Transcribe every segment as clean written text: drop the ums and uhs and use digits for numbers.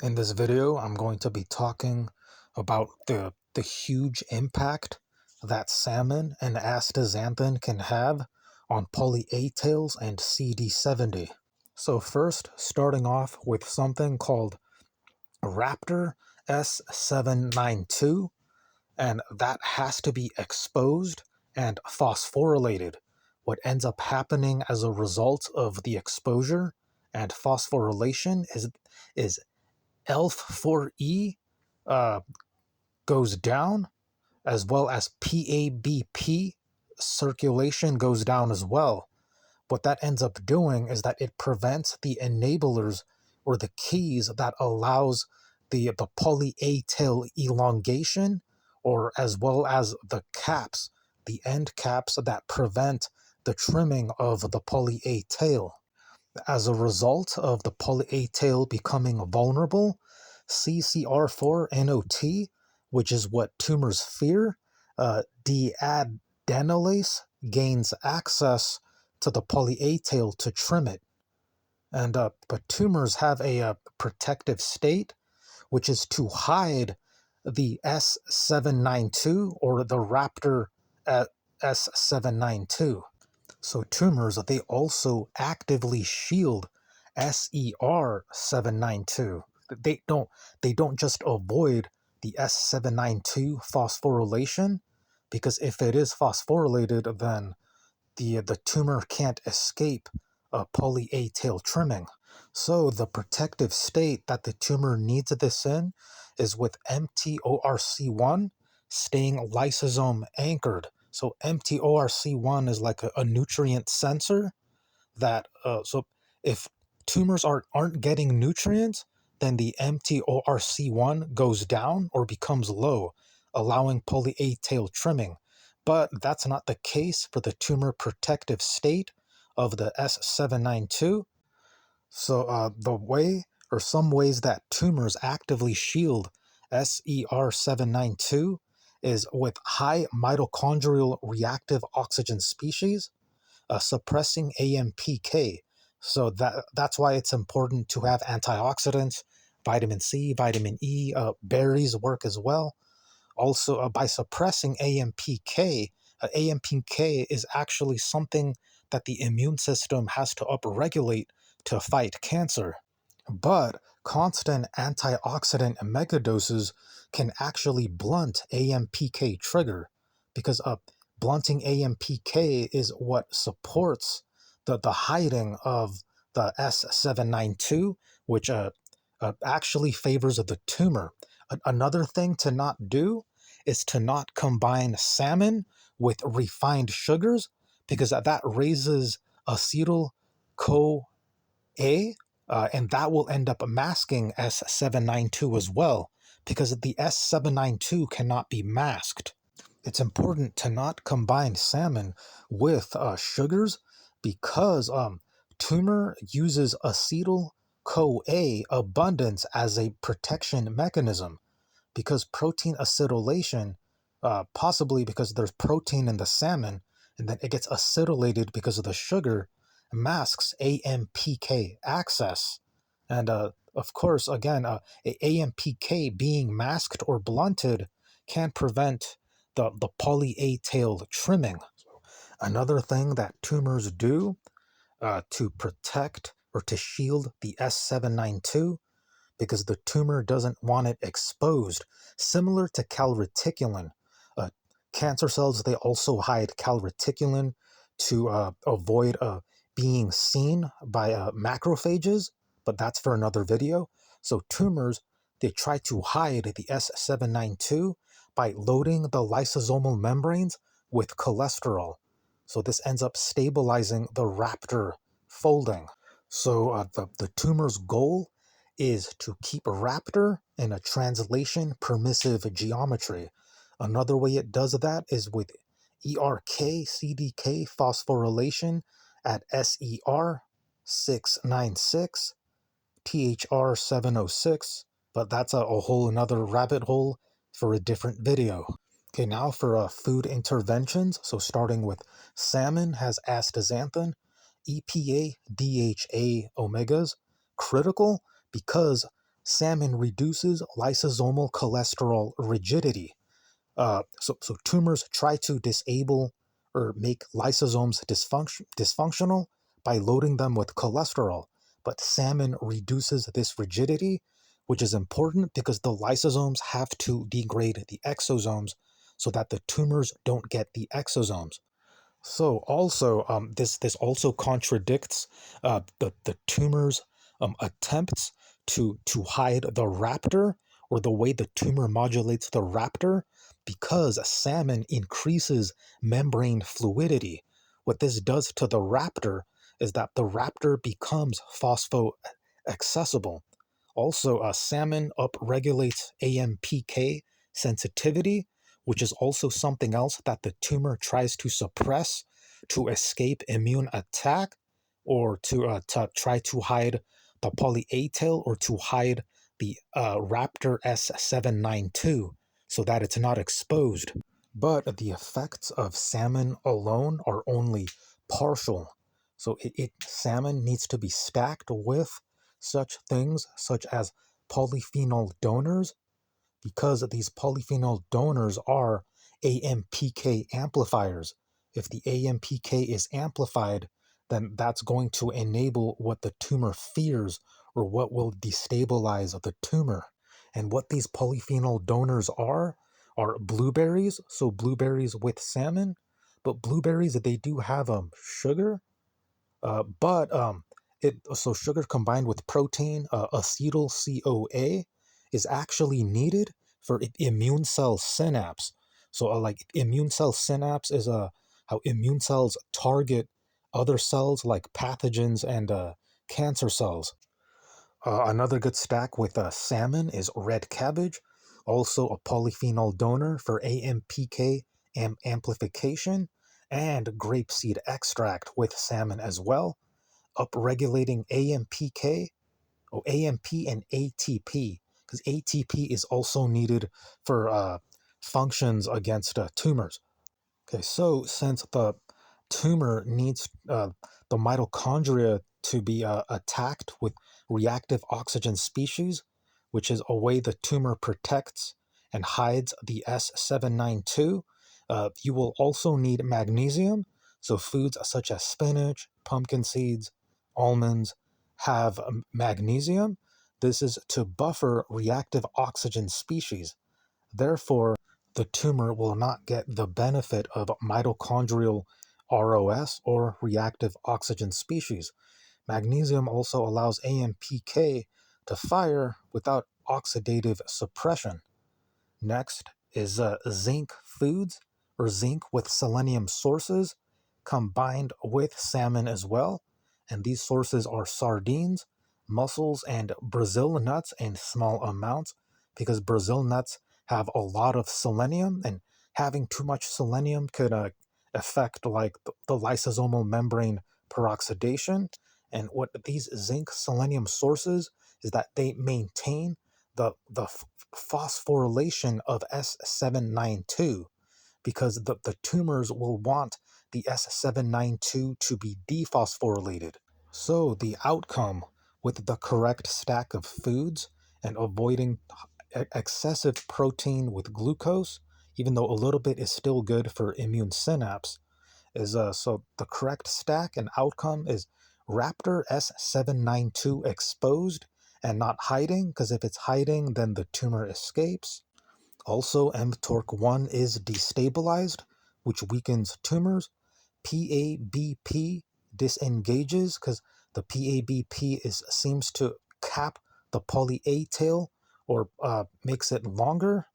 In this video, I'm going to be talking about the huge impact that salmon and astaxanthin can have on poly-A tails and CD70. So first, starting off with something called Raptor S792, and that has to be exposed and phosphorylated. What ends up happening as a result of the exposure and phosphorylation is ELF4E uh, goes down, as well as PABP circulation goes down as well. What that ends up doing is that it prevents the enablers or the keys that allows the poly-A tail elongation, or as well as the caps, the end caps that prevent the trimming of the poly-A tail. As a result of the poly-A tail becoming vulnerable, CCR4-NOT, which is what tumors fear, deadenylase gains access to the poly-A tail to trim it. And but tumors have a protective state, which is to hide the S792 or the Raptor S792. So tumors, they also actively shield SER792. They don't just avoid the S792 phosphorylation, because if it is phosphorylated, then the tumor can't escape poly-A tail trimming. So the protective state that the tumor needs this in is with mTORC1 staying lysosome anchored. So mTORC1 is like a nutrient sensor that so if tumors aren't getting nutrients, then the mTORC1 goes down or becomes low, allowing poly-A tail trimming. But that's not the case for the tumor protective state of the S792. So the way, or some ways that tumors actively shield SER792 is with high mitochondrial reactive oxygen species, suppressing AMPK. So that's why it's important to have antioxidants, vitamin C, vitamin E, berries work as well. Also, by suppressing AMPK, AMPK is actually something that the immune system has to upregulate to fight cancer. But constant antioxidant megadoses can actually blunt AMPK trigger, because blunting AMPK is what supports the hiding of the S792, which actually favors the tumor. Another thing to not do is to not combine salmon with refined sugars, because that raises acetyl CoA, and that will end up masking S792 as well, because the S792 cannot be masked. It's important to not combine salmon with sugars, because tumor uses acetyl CoA abundance as a protection mechanism, because protein acetylation, possibly because there's protein in the salmon, and then it gets acetylated because of the sugar, masks AMPK access. And of course, again, AMPK being masked or blunted can prevent the poly-A tail trimming. Another thing that tumors do to protect or to shield the S792, because the tumor doesn't want it exposed, similar to calreticulin. Cancer cells, they also hide calreticulin to avoid being seen by macrophages, but that's for another video. So tumors, they try to hide the S792 by loading the lysosomal membranes with cholesterol. So this ends up stabilizing the Raptor folding. So the tumor's goal is to keep Raptor in a translation permissive geometry. Another way it does that is with ERK-CDK phosphorylation at SER696, THR706, but that's a whole another rabbit hole for a different video. Okay, now for food interventions. So starting with salmon has astaxanthin, EPA, DHA omegas, critical because Salmon reduces lysosomal cholesterol rigidity. So tumors try to disable or make lysosomes dysfunctional by loading them with cholesterol, but salmon reduces this rigidity, which is important because the lysosomes have to degrade the exosomes so that the tumors don't get the exosomes. So also, this also contradicts the tumor's attempts to hide the raptor, or the way the tumor modulates the raptor, because salmon increases membrane fluidity. What this does to the raptor is that the raptor becomes phospho-accessible. Also, salmon upregulates AMPK sensitivity, which is also something else that the tumor tries to suppress to escape immune attack, or to try to hide the A tail, or to hide the Raptor S792 so that it's not exposed. But the effects of salmon alone are only partial. So salmon needs to be stacked with such things such as polyphenol donors, because these polyphenol donors are AMPK amplifiers. If the AMPK is amplified, then that's going to enable what the tumor fears, or what will destabilize the tumor. And what these polyphenol donors are blueberries, so blueberries with salmon. But blueberries, they do have sugar, but it so sugar combined with protein, acetyl CoA, is actually needed for immune cell synapse. So, like immune cell synapse is how immune cells target other cells like pathogens and cancer cells. Another good stack with salmon is red cabbage, also a polyphenol donor for AMPK amplification, and grapeseed extract with salmon as well, upregulating AMPK, or AMP and ATP, because ATP is also needed for functions against tumors. Okay, so since the tumor needs the mitochondria to be attacked with reactive oxygen species, which is a way the tumor protects and hides the S792, you will also need magnesium. So foods such as spinach, pumpkin seeds, almonds have magnesium. This is to buffer reactive oxygen species. Therefore, the tumor will not get the benefit of mitochondrial ROS, or reactive oxygen species. Magnesium also allows AMPK to fire without oxidative suppression. Next is zinc foods, or zinc with selenium sources, combined with salmon as well. And these sources are sardines, mussels, and Brazil nuts in small amounts, because Brazil nuts have a lot of selenium, and having too much selenium could affect like the lysosomal membrane peroxidation. And what these zinc selenium sources is that they maintain the phosphorylation of S792, because the tumors will want the S792 to be dephosphorylated. So the outcome with the correct stack of foods and avoiding excessive protein with glucose, even though a little bit is still good for immune synapse, is so the correct stack and outcome is Raptor S792 exposed and not hiding, because if it's hiding, then the tumor escapes. Also, mTORC1 is destabilized, which weakens tumors. PABP disengages, because the PABP seems to cap the A tail, or makes it longer.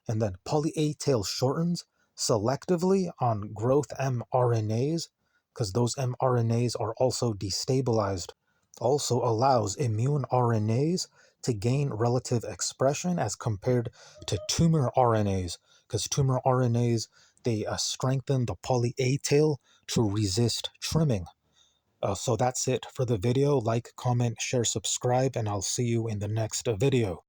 And then A tail shortens selectively on growth mRNAs, because those mRNAs are also destabilized. Also allows immune RNAs to gain relative expression as compared to tumor RNAs, because tumor RNAs, they strengthen the A tail to resist trimming. So that's it for the video. Like, comment, share, subscribe, and I'll see you in the next video.